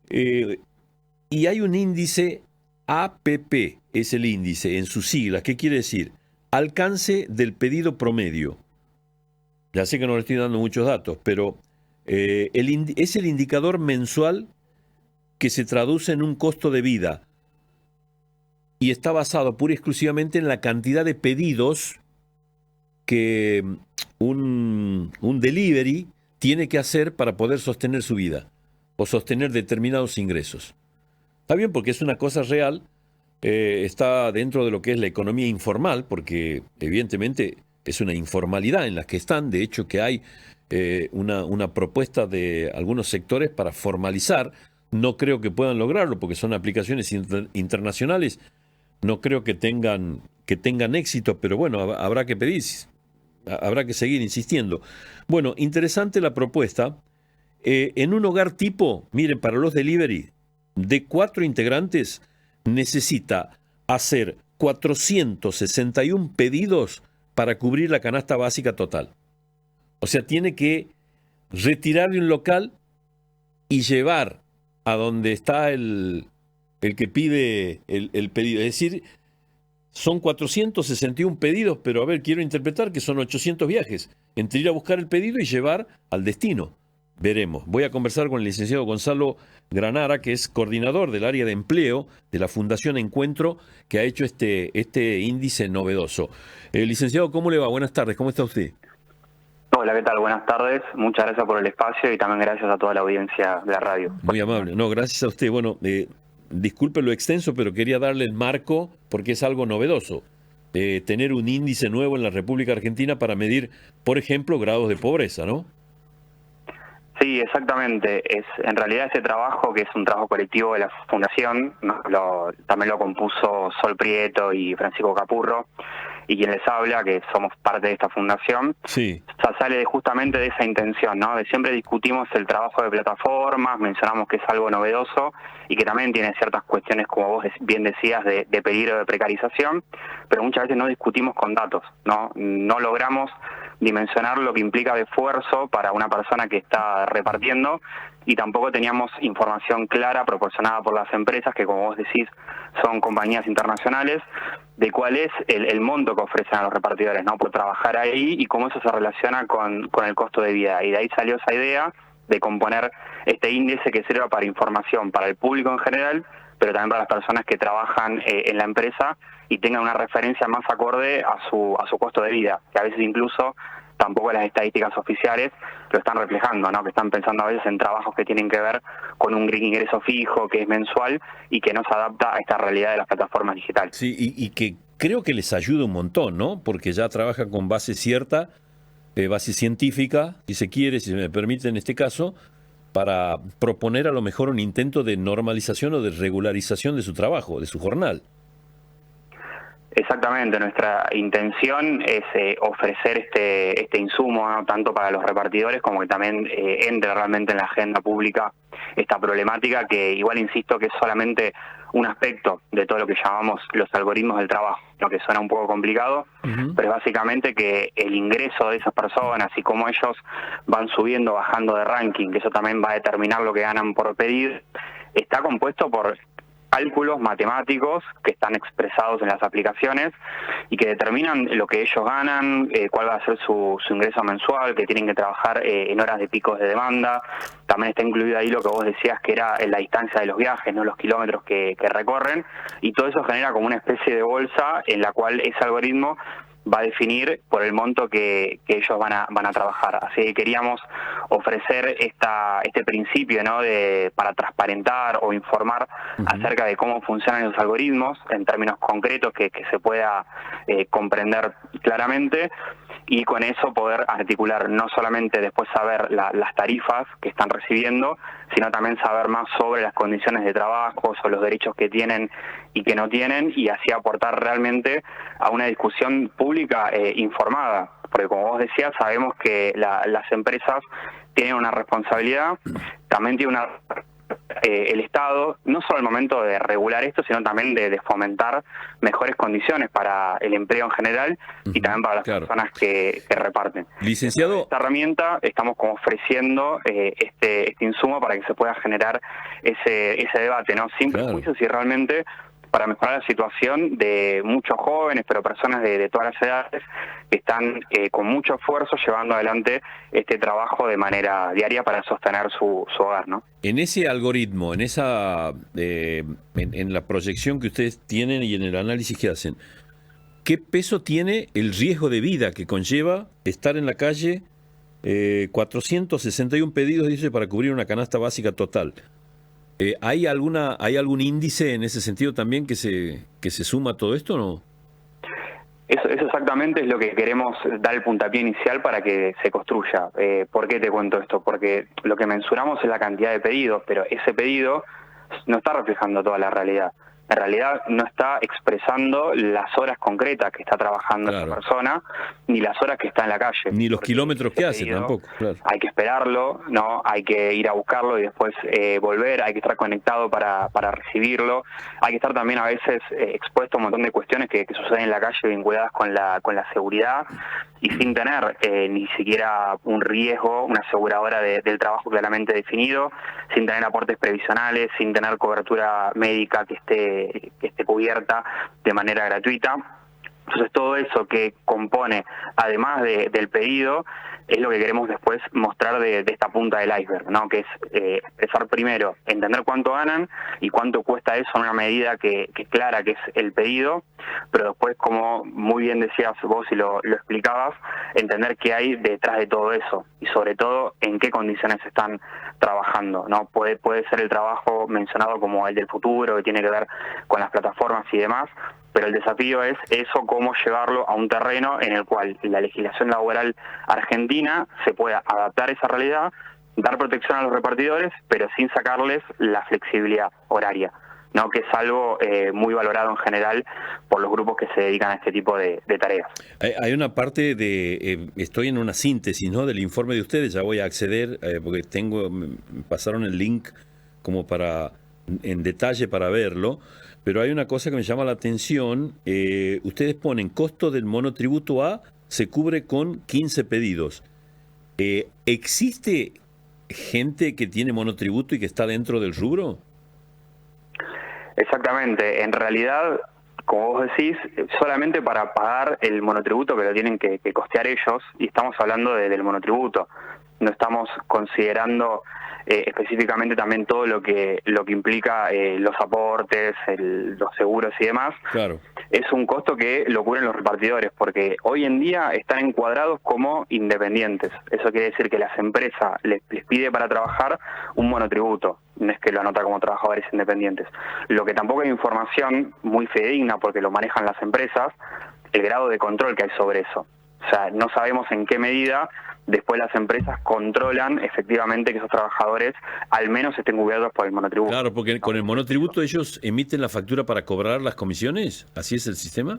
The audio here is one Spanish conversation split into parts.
Eh, y hay un índice APP, es el índice en sus siglas. ¿Qué quiere decir? Alcance del pedido promedio. Ya sé que no le estoy dando muchos datos, pero es el indicador mensual que se traduce en un costo de vida y está basado pura y exclusivamente en la cantidad de pedidos que un delivery tiene que hacer para poder sostener su vida o sostener determinados ingresos. Está bien porque es una cosa real, está dentro de lo que es la economía informal, porque evidentemente es una informalidad en la que están, de hecho que hay una propuesta de algunos sectores para formalizar, no creo que puedan lograrlo porque son aplicaciones internacionales, no creo que tengan éxito, pero bueno, habrá que pedir, habrá que seguir insistiendo. Bueno, interesante la propuesta. En un hogar tipo, miren, para los delivery, de 4 integrantes, necesita hacer 461 pedidos para cubrir la canasta básica total. O sea, tiene que retirar de un local y llevar a donde está el que pide el pedido. Es decir, son 461 pedidos, pero a ver, quiero interpretar que son 800 viajes entre ir a buscar el pedido y llevar al destino. Veremos. Voy a conversar con el licenciado Gonzalo Granara, que es coordinador del área de empleo de la Fundación Encuentro, que ha hecho este índice novedoso. Licenciado, ¿cómo le va? Buenas tardes, ¿cómo está usted? Hola, ¿qué tal? Buenas tardes. Muchas gracias por el espacio y también gracias a toda la audiencia de la radio. Muy amable. No, gracias a usted. Bueno, disculpe lo extenso, pero quería darle el marco porque es algo novedoso. Tener un índice nuevo en la República Argentina para medir, por ejemplo, grados de pobreza, ¿no? Sí, exactamente. En realidad ese trabajo, que es un trabajo colectivo de la Fundación, ¿no? También lo compuso Sol Prieto y Francisco Capurro, y quien les habla, que somos parte de esta fundación, Sí. o sea, sale justamente de esa intención, ¿no? De siempre discutimos el trabajo de plataformas, mencionamos que es algo novedoso y que también tiene ciertas cuestiones, como vos bien decías, de peligro de precarización, pero muchas veces no discutimos con datos, ¿no? No logramos dimensionar lo que implica de esfuerzo para una persona que está repartiendo, y tampoco teníamos información clara proporcionada por las empresas, que como vos decís son compañías internacionales, de cuál es el monto que ofrecen a los repartidores, ¿no? Por trabajar ahí y cómo eso se relaciona con el costo de vida. Y de ahí salió esa idea de componer este índice que sirva para información para el público en general, pero también para las personas que trabajan en la empresa y tengan una referencia más acorde a su costo de vida, que a veces incluso tampoco las estadísticas oficiales lo están reflejando, ¿no? Que están pensando a veces en trabajos que tienen que ver con un ingreso fijo, que es mensual y que no se adapta a esta realidad de las plataformas digitales. Sí, y que creo que les ayuda un montón, ¿no? Porque ya trabajan con base cierta, base científica, si se quiere, si se me permite en este caso, para proponer a lo mejor un intento de normalización o de regularización de su trabajo, de su jornal. Exactamente, nuestra intención es ofrecer este insumo, ¿no? Tanto para los repartidores como que también entre realmente en la agenda pública esta problemática, que igual insisto que es solamente un aspecto de todo lo que llamamos los algoritmos del trabajo, lo que suena un poco complicado, pero es básicamente que el ingreso de esas personas y cómo ellos van subiendo, bajando de ranking, que eso también va a determinar lo que ganan por pedir, está compuesto por cálculos matemáticos que están expresados en las aplicaciones y que determinan lo que ellos ganan, cuál va a ser su ingreso mensual, que tienen que trabajar en horas de picos de demanda. También está incluido ahí lo que vos decías, que era la distancia de los viajes, no los kilómetros que recorren, y todo eso genera como una especie de bolsa en la cual ese algoritmo va a definir por el monto que ellos van a trabajar. Así que queríamos ofrecer este principio, ¿no? Para transparentar o informar acerca de cómo funcionan los algoritmos en términos concretos que se pueda comprender claramente, y con eso poder articular, no solamente después saber las tarifas que están recibiendo, sino también saber más sobre las condiciones de trabajo, sobre los derechos que tienen y que no tienen, y así aportar realmente a una discusión pública informada. Porque como vos decías, sabemos que las empresas tienen una responsabilidad, también tienen una el Estado, no solo al momento de regular esto, sino también de fomentar mejores condiciones para el empleo en general y también para las personas que reparten. Licenciado, Esta herramienta estamos como ofreciendo este insumo para que se pueda generar ese debate, ¿no? Sin prejuicios y realmente para mejorar la situación de muchos jóvenes, pero personas de todas las edades que están con mucho esfuerzo llevando adelante este trabajo de manera diaria para sostener su hogar, ¿no? En ese algoritmo, en esa en la proyección que ustedes tienen y en el análisis que hacen, ¿qué peso tiene el riesgo de vida que conlleva estar en la calle? 461 pedidos, dice, para cubrir una canasta básica total. ¿Hay algún índice en ese sentido también que se suma a todo esto o no? Eso exactamente es lo que queremos dar el puntapié inicial para que se construya. ¿Por qué te cuento esto? Porque lo que mensuramos es la cantidad de pedidos, pero ese pedido no está reflejando toda la realidad. En realidad no está expresando las horas concretas que está trabajando esa persona, ni las horas que está en la calle. Ni los kilómetros que hace tampoco. Claro. Hay que esperarlo, ¿no? Hay que ir a buscarlo y después volver, hay que estar conectado para recibirlo. Hay que estar también a veces expuesto a un montón de cuestiones que suceden en la calle vinculadas con la seguridad y sin tener ni siquiera un riesgo, una aseguradora del trabajo claramente definido, sin tener aportes previsionales, sin tener cobertura médica que esté cubierta de manera gratuita. Entonces todo eso que compone, además del pedido, es lo que queremos después mostrar de esta punta del iceberg, ¿no? Que es expresar primero, entender cuánto ganan y cuánto cuesta eso en una medida que es clara, que es el pedido, pero después, como muy bien decías vos y lo explicabas, entender qué hay detrás de todo eso y sobre todo en qué condiciones están trabajando, ¿no? Puede ser el trabajo mencionado como el del futuro, que tiene que ver con las plataformas y demás, pero el desafío es eso, cómo llevarlo a un terreno en el cual la legislación laboral argentina se pueda adaptar a esa realidad, dar protección a los repartidores, pero sin sacarles la flexibilidad horaria, ¿no? Que es algo muy valorado en general por los grupos que se dedican a este tipo de tareas. Hay una parte de, estoy en una síntesis, ¿no?, del informe de ustedes, ya voy a acceder, porque me pasaron el link como en detalle para verlo, pero hay una cosa que me llama la atención. Ustedes ponen costo del monotributo A se cubre con 15 pedidos. ¿Existe gente que tiene monotributo y que está dentro del rubro? Exactamente. En realidad, como vos decís, solamente para pagar el monotributo que lo tienen que costear ellos, y estamos hablando del monotributo. No estamos considerando específicamente también todo lo que implica los aportes, los seguros y demás. Claro. Es un costo que lo cubren los repartidores, porque hoy en día están encuadrados como independientes. Eso quiere decir que las empresas les pide para trabajar un monotributo, no es que lo anota como trabajadores independientes. Lo que tampoco hay información muy fidedigna, porque lo manejan las empresas, el grado de control que hay sobre eso. O sea, no sabemos en qué medida después las empresas controlan efectivamente que esos trabajadores al menos estén cubiertos por el monotributo. Claro, porque con el monotributo ellos emiten la factura para cobrar las comisiones. ¿Así es el sistema?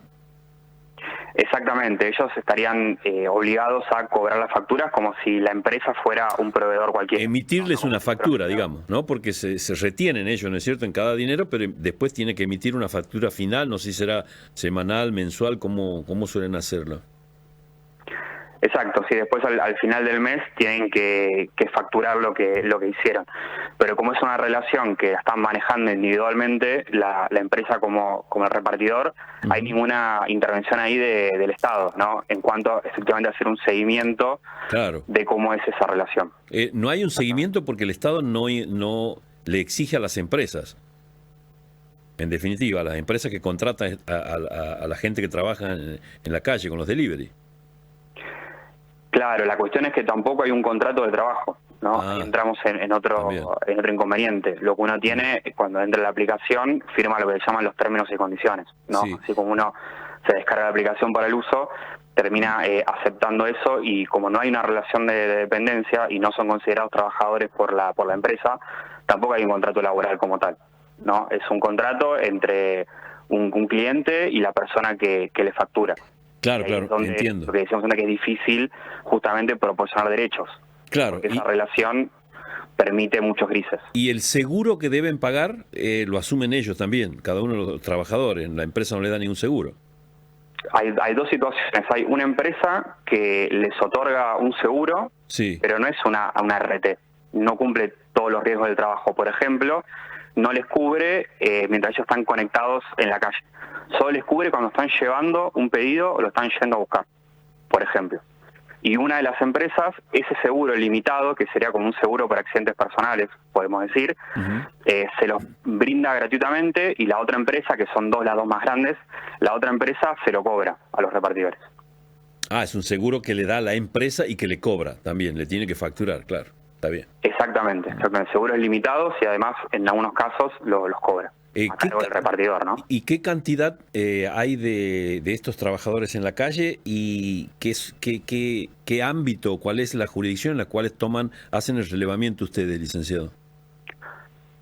Exactamente, ellos estarían obligados a cobrar las facturas como si la empresa fuera un proveedor cualquiera. Emitirles una factura, digamos, ¿no? Porque se retienen ellos, ¿no es cierto?, en cada dinero, pero después tiene que emitir una factura final, no sé si será semanal, mensual, ¿cómo suelen hacerlo? Exacto, sí, después al final del mes tienen que facturar lo que hicieron. Pero como es una relación que están manejando individualmente la empresa como el repartidor, hay ninguna intervención ahí del Estado, ¿no? En cuanto a efectivamente hacer un seguimiento de cómo es esa relación. No hay un seguimiento porque el Estado no le exige a las empresas. En definitiva, a las empresas que contratan a la gente que trabaja en la calle con los delivery. Claro, la cuestión es que tampoco hay un contrato de trabajo, ¿no? Ahí entramos en otro inconveniente. Lo que uno tiene cuando entra en la aplicación, firma lo que se llaman los términos y condiciones, ¿no? Sí. Así como uno se descarga la aplicación para el uso, termina aceptando eso, y como no hay una relación de dependencia y no son considerados trabajadores por la empresa, tampoco hay un contrato laboral como tal, ¿no? Es un contrato entre un cliente y la persona que le factura. Claro, entiendo. Porque decíamos que es difícil justamente proporcionar derechos. Claro. Porque esa relación permite muchos grises. ¿Y el seguro que deben pagar lo asumen ellos también, cada uno de los trabajadores? La empresa no le da ningún seguro. Hay dos situaciones. Hay una empresa que les otorga un seguro, Sí. pero no es una RT. No cumple todos los riesgos del trabajo. Por ejemplo, no les cubre mientras ellos están conectados en la calle. Solo les cubre cuando están llevando un pedido o lo están yendo a buscar, por ejemplo. Y una de las empresas, ese seguro limitado, que sería como un seguro para accidentes personales, podemos decir, se los brinda gratuitamente, y la otra empresa, que son las dos más grandes, la otra empresa se lo cobra a los repartidores. Ah, es un seguro que le da la empresa y que le cobra también, le tiene que facturar, claro, está bien. Exactamente. El seguro es limitado y además en algunos casos los cobra. A cargo del repartidor, ¿no? ¿Y qué cantidad hay de estos trabajadores en la calle y qué ámbito, cuál es la jurisdicción en la cual hacen el relevamiento ustedes, licenciado?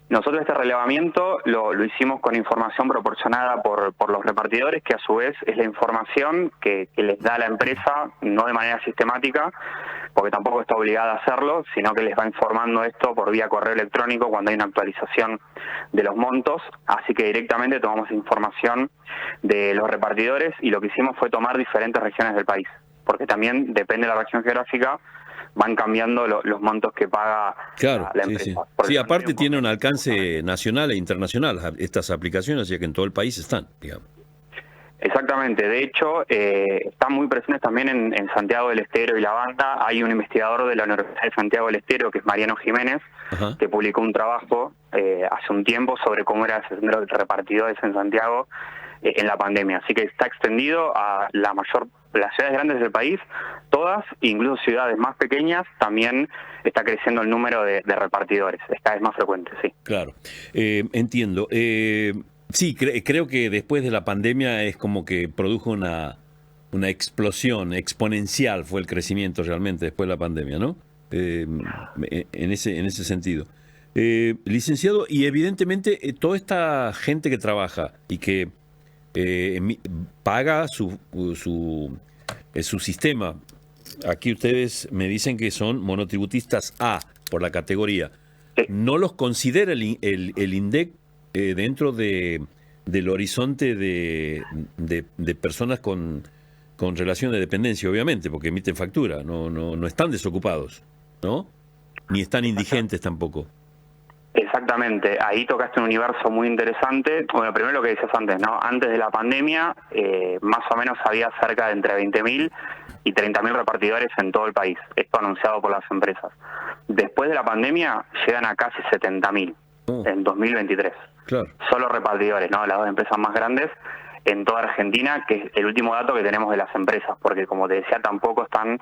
Nosotros este relevamiento lo hicimos con información proporcionada por los repartidores, que a su vez es la información que les da la empresa, no de manera sistemática, porque tampoco está obligada a hacerlo, sino que les va informando esto por vía correo electrónico cuando hay una actualización de los montos. Así que directamente tomamos información de los repartidores y lo que hicimos fue tomar diferentes regiones del país, porque también depende de la región geográfica, van cambiando los montos que paga la empresa. Sí, sí, aparte tiene un alcance nacional e internacional estas aplicaciones, ya que en todo el país están, digamos. Exactamente, de hecho están muy presentes también en Santiago del Estero y La Banda. Hay un investigador de la Universidad de Santiago del Estero, que es Mariano Jiménez, que publicó un trabajo hace un tiempo sobre cómo era ese centro de repartidores en Santiago en la pandemia. Así que está extendido a las ciudades grandes del país, todas, incluso ciudades más pequeñas, también está creciendo el número de repartidores, es cada vez más frecuente, sí. Claro, entiendo. Sí, creo que después de la pandemia es como que produjo una explosión exponencial, fue el crecimiento realmente después de la pandemia, ¿no? En ese sentido. Licenciado, y evidentemente toda esta gente que trabaja y que paga su sistema, aquí ustedes me dicen que son monotributistas A por la categoría, ¿no los considera el INDEC dentro del horizonte de personas con relación de dependencia, obviamente, porque emiten factura, no están desocupados, ¿no? Ni están indigentes tampoco. Exactamente, ahí tocaste un universo muy interesante. Bueno, primero lo que decías antes, ¿no? Antes de la pandemia, más o menos había cerca de entre 20.000 y 30.000 repartidores en todo el país, esto anunciado por las empresas. Después de la pandemia llegan a casi 70.000 en 2023. Claro. Solo repartidores, ¿no? Las dos empresas más grandes en toda Argentina, que es el último dato que tenemos de las empresas, porque como te decía, tampoco están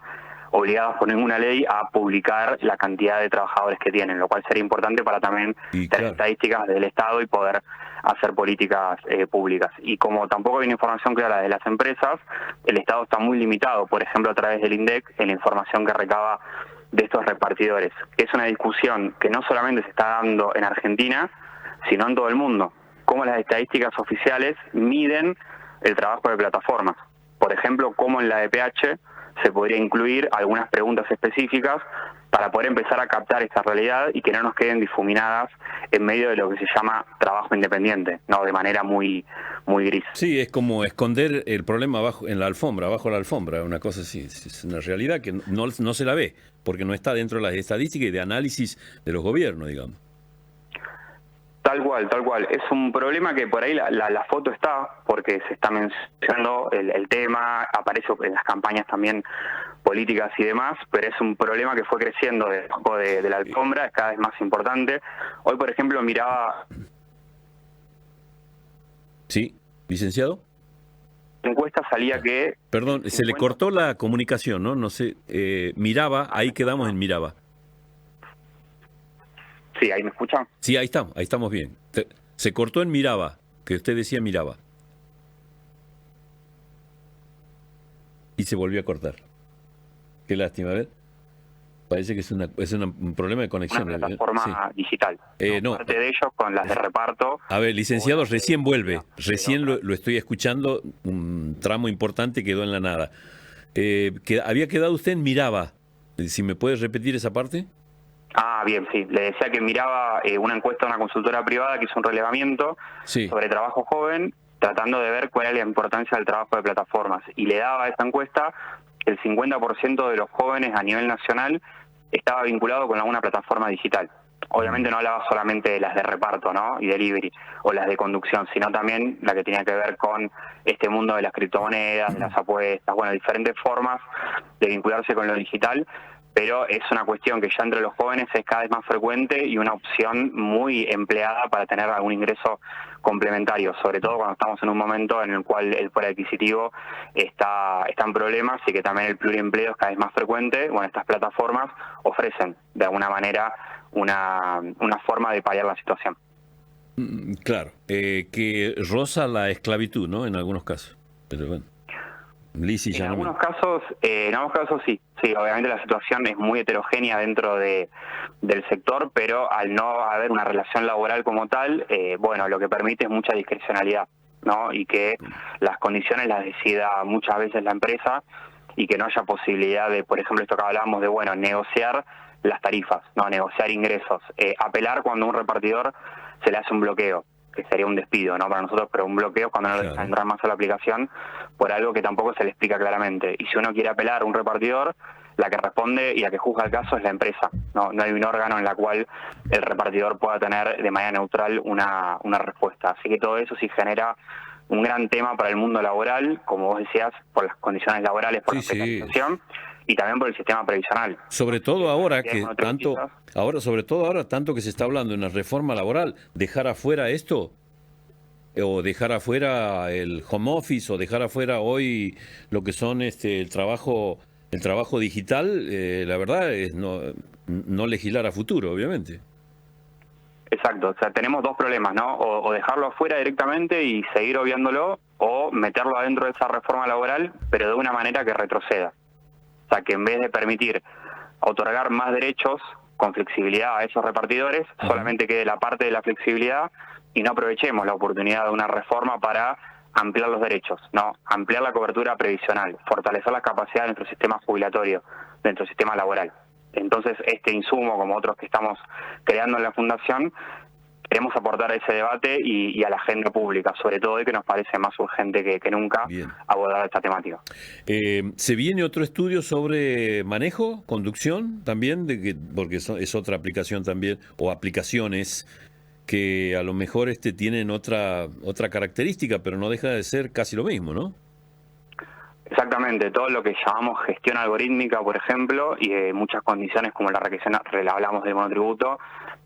obligados por ninguna ley a publicar la cantidad de trabajadores que tienen, lo cual sería importante para también tener estadísticas del Estado y poder hacer políticas públicas. Y como tampoco hay una información clara de las empresas, el Estado está muy limitado, por ejemplo, a través del INDEC, en la información que recaba de estos repartidores. Es una discusión que no solamente se está dando en Argentina, sino en todo el mundo. Cómo las estadísticas oficiales miden el trabajo de plataformas. Por ejemplo, cómo en la EPH se podría incluir algunas preguntas específicas para poder empezar a captar esta realidad y que no nos queden difuminadas en medio de lo que se llama trabajo independiente, no de manera muy gris. Sí, es como esconder el problema bajo la alfombra, una cosa así. Es una realidad que no se la ve, porque no está dentro de las estadísticas y de análisis de los gobiernos, digamos. Tal cual. Es un problema que por ahí la foto está, porque se está mencionando el tema, aparece en las campañas también políticas y demás, pero es un problema que fue creciendo debajo de la alfombra, es cada vez más importante. Hoy, por ejemplo, miraba... Sí, licenciado. Encuesta salía que... Perdón, se le cortó la comunicación, ¿no? No sé, miraba, ahí quedamos en miraba. Sí, ¿ahí me escuchan? Sí, ahí estamos bien. Se cortó en miraba, que usted decía miraba. Y se volvió a cortar. Qué lástima, a ver. Parece que es un problema de conexión. Una plataforma digital. No. Parte de ellos con las de reparto. A ver, licenciado, recién vuelve. Recién lo estoy escuchando. Un tramo importante quedó en la nada. Había quedado usted en miraba. Si me puede repetir esa parte. Ah, bien, sí. Le decía que miraba una encuesta de una consultora privada que hizo un relevamiento Sí. sobre trabajo joven, tratando de ver cuál es la importancia del trabajo de plataformas. Y le daba a esa encuesta que el 50% de los jóvenes a nivel nacional estaba vinculado con alguna plataforma digital. Obviamente no hablaba solamente de las de reparto, ¿no? Y delivery, o las de conducción, sino también la que tenía que ver con este mundo de las criptomonedas, de las apuestas, bueno, diferentes formas de vincularse con lo digital, pero es una cuestión que ya entre los jóvenes es cada vez más frecuente y una opción muy empleada para tener algún ingreso complementario, sobre todo cuando estamos en un momento en el cual el poder adquisitivo está en problemas y que también el pluriempleo es cada vez más frecuente. Bueno, estas plataformas ofrecen de alguna manera una forma de paliar la situación. Claro, que roza la esclavitud, ¿no? En algunos casos. Pero bueno, lisa y En llanamente. algunos casos sí, obviamente la situación es muy heterogénea dentro del sector, pero al no haber una relación laboral como tal, bueno, lo que permite es mucha discrecionalidad, ¿no? Y que las condiciones las decida muchas veces la empresa y que no haya posibilidad de, por ejemplo, esto que hablábamos de, bueno, negociar las tarifas, no, negociar ingresos, apelar cuando a un repartidor se le hace un bloqueo, que sería un despido, ¿no? Para nosotros, pero un bloqueo cuando no deja entrar más a la aplicación por algo que tampoco se le explica claramente. Y si uno quiere apelar a un repartidor, la que responde y la que juzga el caso es la empresa. No hay un órgano en la cual el repartidor pueda tener de manera neutral una respuesta. Así que todo eso sí genera un gran tema para el mundo laboral, como vos decías, por las condiciones laborales, por la precarización y también por el sistema previsional. Sobre todo ahora que tanto que se está hablando en la reforma laboral, dejar afuera esto, o dejar afuera el home office, o dejar afuera hoy lo que son el trabajo digital, la verdad es no legislar a futuro, obviamente. Exacto, o sea, tenemos dos problemas, ¿no? O dejarlo afuera directamente y seguir obviándolo, o meterlo adentro de esa reforma laboral, pero de una manera que retroceda. O sea, que en vez de permitir otorgar más derechos con flexibilidad a esos repartidores, solamente quede la parte de la flexibilidad y no aprovechemos la oportunidad de una reforma para ampliar los derechos, ¿no? Ampliar la cobertura previsional, fortalecer las capacidades de nuestro sistema jubilatorio, de nuestro sistema laboral. Entonces, este insumo, como otros que estamos creando en la Fundación, queremos aportar a ese debate y a la agenda pública, sobre todo hoy que nos parece más urgente que nunca abordar esta temática. ¿Se viene otro estudio sobre manejo, conducción también? Porque es otra aplicación también, o aplicaciones que a lo mejor tienen otra característica, pero no deja de ser casi lo mismo, ¿no? Exactamente, todo lo que llamamos gestión algorítmica, por ejemplo, y muchas condiciones como la que hablamos del monotributo,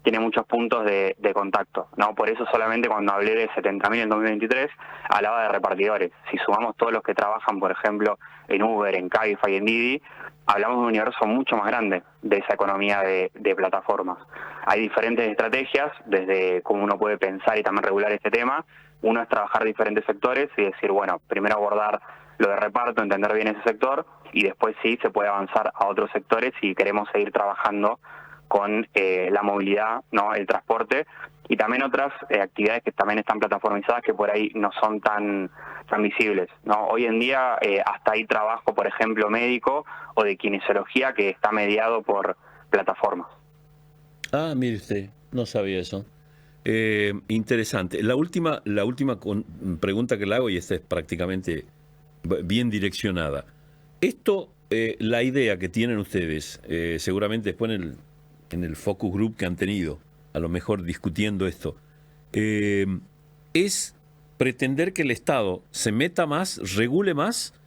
tiene muchos puntos de contacto, ¿no? Por eso solamente cuando hablé de 70.000 en 2023, hablaba de repartidores. Si sumamos todos los que trabajan, por ejemplo, en Uber, en Cabify, en Didi, hablamos de un universo mucho más grande de esa economía de plataformas. Hay diferentes estrategias, desde cómo uno puede pensar y también regular este tema. Uno es trabajar diferentes sectores y decir, bueno, primero abordar lo de reparto, entender bien ese sector, y después sí se puede avanzar a otros sectores si queremos seguir trabajando con la movilidad, ¿no? El transporte, y también otras actividades que también están plataformizadas que por ahí no son tan visibles, ¿no? Hoy en día hasta hay trabajo, por ejemplo, médico o de kinesiología que está mediado por plataformas. Ah, mire usted, no sabía eso. Interesante. La última pregunta que le hago, y esta es prácticamente bien direccionada. Esto, la idea que tienen ustedes, seguramente después en el focus group que han tenido, a lo mejor discutiendo esto, es pretender que el Estado se meta más, regule más,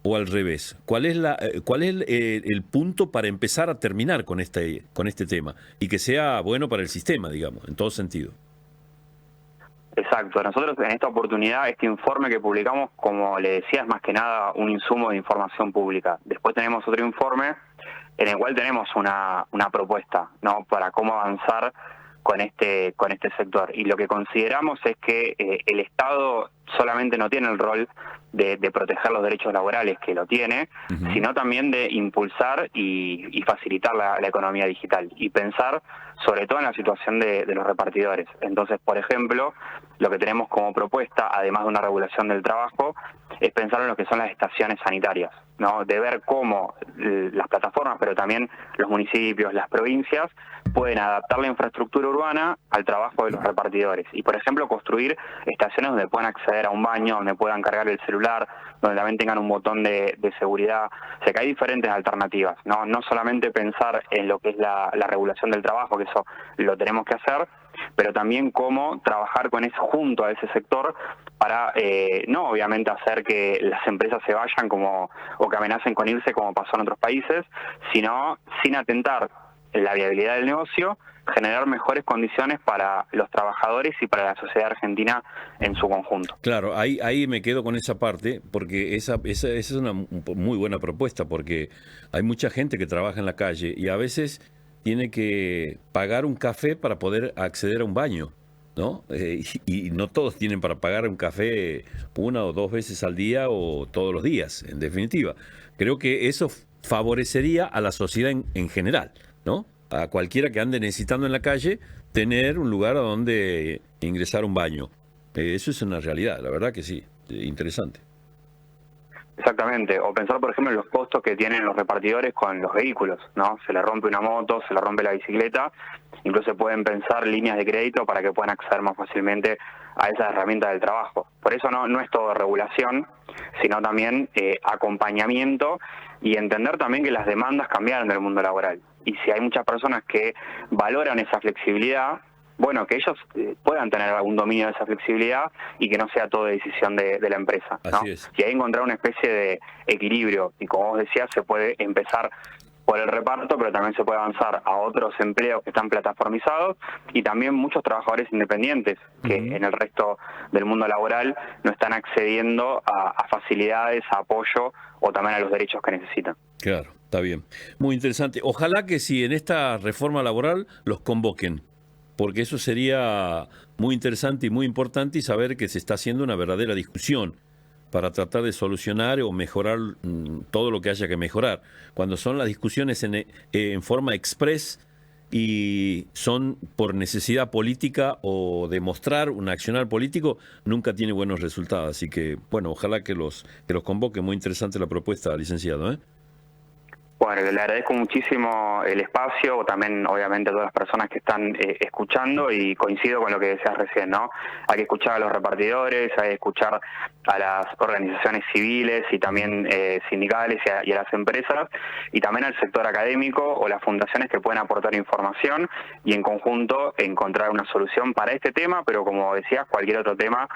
o al revés. ¿Cuál es el punto para empezar a terminar con este tema y que sea bueno para el sistema, digamos, en todo sentido? Exacto. Nosotros en esta oportunidad, este informe que publicamos, como le decía, es más que nada un insumo de información pública. Después tenemos otro informe en el cual tenemos una propuesta, ¿no?, para cómo avanzar con este sector. Y lo que consideramos es que el Estado solamente no tiene el rol de proteger los derechos laborales, que lo tiene, sino también de impulsar y facilitar la economía digital y pensar sobre todo en la situación de los repartidores. Entonces, por ejemplo, lo que tenemos como propuesta, además de una regulación del trabajo, es pensar en lo que son las estaciones sanitarias, ¿no? De ver cómo las plataformas, pero también los municipios, las provincias, pueden adaptar la infraestructura urbana al trabajo de los repartidores. Y, por ejemplo, construir estaciones donde puedan acceder a un baño, donde puedan cargar el celular, donde también tengan un botón de seguridad. O sea, que hay diferentes alternativas, ¿no? No solamente pensar en lo que es la regulación del trabajo, que eso lo tenemos que hacer, pero también cómo trabajar con eso junto a ese sector para no obviamente hacer que las empresas se vayan o que amenacen con irse como pasó en otros países, sino sin atentar en la viabilidad del negocio, generar mejores condiciones para los trabajadores y para la sociedad argentina en su conjunto. Claro, ahí me quedo con esa parte, porque esa es una muy buena propuesta, porque hay mucha gente que trabaja en la calle y a veces tiene que pagar un café para poder acceder a un baño, ¿no? Y no todos tienen para pagar un café 1 o 2 veces al día o todos los días, en definitiva. Creo que eso favorecería a la sociedad en general, ¿no? A cualquiera que ande necesitando en la calle tener un lugar a donde ingresar un baño. Eso es una realidad, la verdad que sí, interesante. Exactamente, o pensar por ejemplo en los costos que tienen los repartidores con los vehículos, ¿no? Se les rompe una moto, se les rompe la bicicleta, incluso pueden pensar líneas de crédito para que puedan acceder más fácilmente a esas herramientas del trabajo. Por eso no es todo regulación, sino también acompañamiento y entender también que las demandas cambiaron del mundo laboral. Y si hay muchas personas que valoran esa flexibilidad, bueno, que ellos puedan tener algún dominio de esa flexibilidad y que no sea todo decisión de la empresa, ¿no? Así es. Y ahí encontrar una especie de equilibrio. Y como vos decías, se puede empezar por el reparto, pero también se puede avanzar a otros empleos que están plataformizados y también muchos trabajadores independientes que en el resto del mundo laboral no están accediendo a facilidades, a apoyo o también a los derechos que necesitan. Claro, está bien. Muy interesante. Ojalá que si en esta reforma laboral los convoquen, porque eso sería muy interesante y muy importante y saber que se está haciendo una verdadera discusión para tratar de solucionar o mejorar todo lo que haya que mejorar. Cuando son las discusiones en forma express y son por necesidad política o demostrar un accionar político, nunca tiene buenos resultados. Así que, bueno, ojalá que los convoque. Muy interesante la propuesta, licenciado, ¿eh? Bueno, le agradezco muchísimo el espacio, también obviamente a todas las personas que están escuchando y coincido con lo que decías recién, ¿no? Hay que escuchar a los repartidores, hay que escuchar a las organizaciones civiles y también sindicales y a las empresas y también al sector académico o las fundaciones que pueden aportar información y en conjunto encontrar una solución para este tema, pero como decías, cualquier otro tema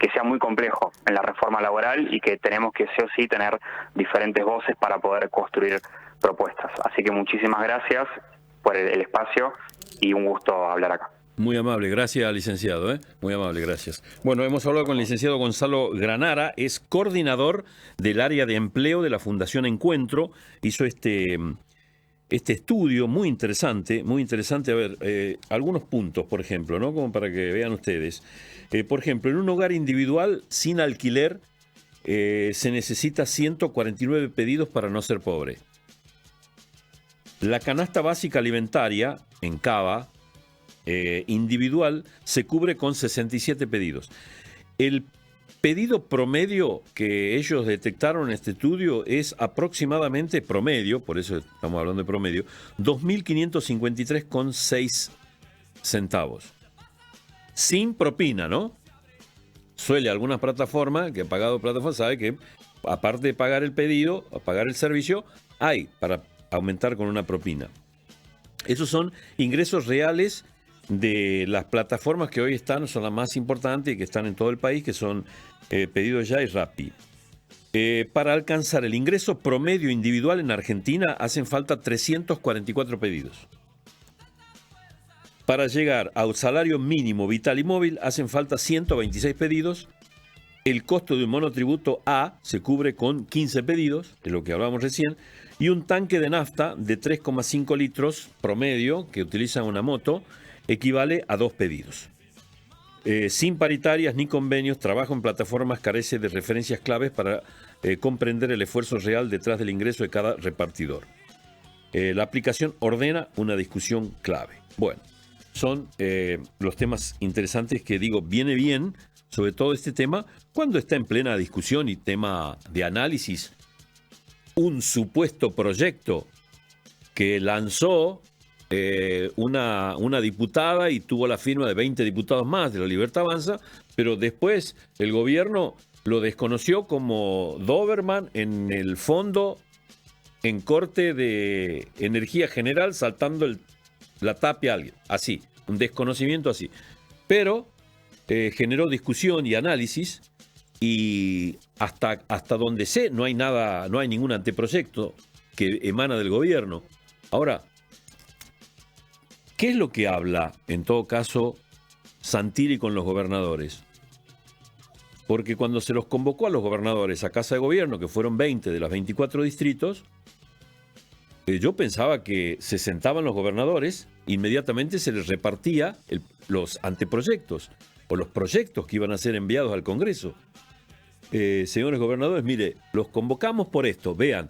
que sea muy complejo en la reforma laboral y que tenemos que sí o sí tener diferentes voces para poder construir propuestas. Así que muchísimas gracias por el espacio y un gusto hablar acá. Muy amable, gracias, licenciado, ¿eh? Muy amable, gracias. Bueno, hemos hablado con el licenciado Gonzalo Granara, es coordinador del área de empleo de la Fundación Encuentro. Hizo este estudio muy interesante. A ver, algunos puntos, por ejemplo, ¿no? Como para que vean ustedes. Por ejemplo, en un hogar individual sin alquiler se necesita 149 pedidos para no ser pobre. La canasta básica alimentaria en Cava individual se cubre con 67 pedidos. El pedido promedio que ellos detectaron en este estudio es aproximadamente promedio, por eso estamos hablando de promedio, 2.553,6 centavos. Sin propina, ¿no? Suele algunas plataformas, que ha pagado plataformas, sabe que aparte de pagar el pedido, o pagar el servicio, hay para aumentar con una propina. Esos son ingresos reales de las plataformas que hoy están, son las más importantes y que están en todo el país, que son Pedido Ya y Rappi. Para alcanzar el ingreso promedio individual en Argentina hacen falta 344 pedidos. Para llegar al salario mínimo vital y móvil hacen falta 126 pedidos. El costo de un monotributo A se cubre con 15 pedidos, de lo que hablábamos recién, y un tanque de nafta de 3,5 litros promedio que utiliza una moto equivale a 2 pedidos. Sin paritarias ni convenios, trabajo en plataformas carece de referencias claves para comprender el esfuerzo real detrás del ingreso de cada repartidor. La aplicación ordena una discusión clave. Bueno, son los temas interesantes que digo, viene bien, sobre todo este tema, cuando está en plena discusión y tema de análisis un supuesto proyecto que lanzó una diputada y tuvo la firma de 20 diputados más de la Libertad Avanza, pero después el gobierno lo desconoció como Doberman en el fondo en corte de energía general, saltando la tapia a alguien, así, un desconocimiento así. Pero generó discusión y análisis, y hasta donde sé no hay nada, no hay ningún anteproyecto que emana del gobierno. Ahora, ¿qué es lo que habla, en todo caso, Santilli con los gobernadores? Porque cuando se los convocó a los gobernadores a Casa de Gobierno, que fueron 20 de los 24 distritos, yo pensaba que se sentaban los gobernadores, inmediatamente se les repartía los anteproyectos o los proyectos que iban a ser enviados al Congreso. Señores gobernadores, mire, los convocamos por esto, vean,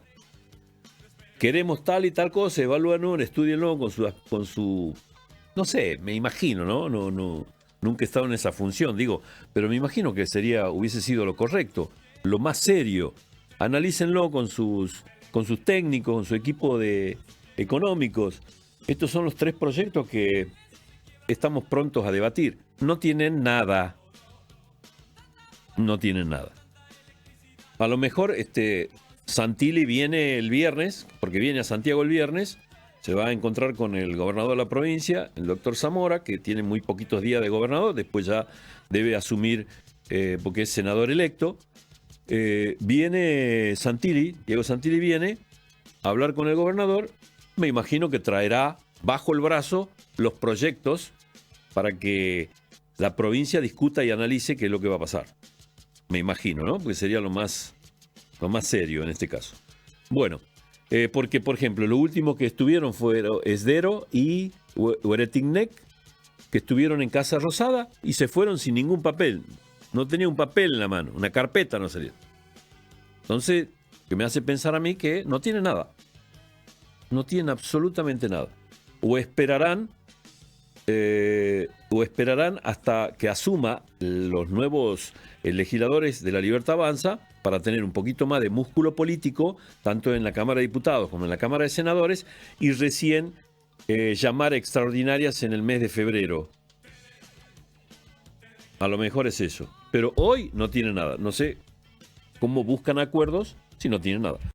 queremos tal y tal cosa, evalúenlo, estudienlo con su, no sé, me imagino, ¿no? Nunca he estado en esa función, digo, pero me imagino que hubiese sido lo correcto, lo más serio. Analícenlo con sus técnicos, con su equipo de económicos. Estos son los 3 proyectos que estamos prontos a debatir. No tienen nada. No tienen nada. A lo mejor Santilli viene el viernes, porque viene a Santiago el viernes, se va a encontrar con el gobernador de la provincia, el doctor Zamora, que tiene muy poquitos días de gobernador, después ya debe asumir, porque es senador electo. Viene Santilli, Diego Santilli viene a hablar con el gobernador, me imagino que traerá bajo el brazo los proyectos para que la provincia discuta y analice qué es lo que va a pasar. Me imagino, ¿no? Porque sería lo más serio en este caso. Bueno, porque, por ejemplo, lo último que estuvieron fueron Esdero y Hueretignec, que estuvieron en Casa Rosada y se fueron sin ningún papel. No tenía un papel en la mano, una carpeta no salía. Entonces, que me hace pensar a mí que no tiene nada. No tienen absolutamente nada. O esperarán hasta que asuma los nuevos legisladores de la Libertad Avanza para tener un poquito más de músculo político, tanto en la Cámara de Diputados como en la Cámara de Senadores, y recién llamar extraordinarias en el mes de febrero. A lo mejor es eso. Pero hoy no tiene nada. No sé cómo buscan acuerdos si no tienen nada.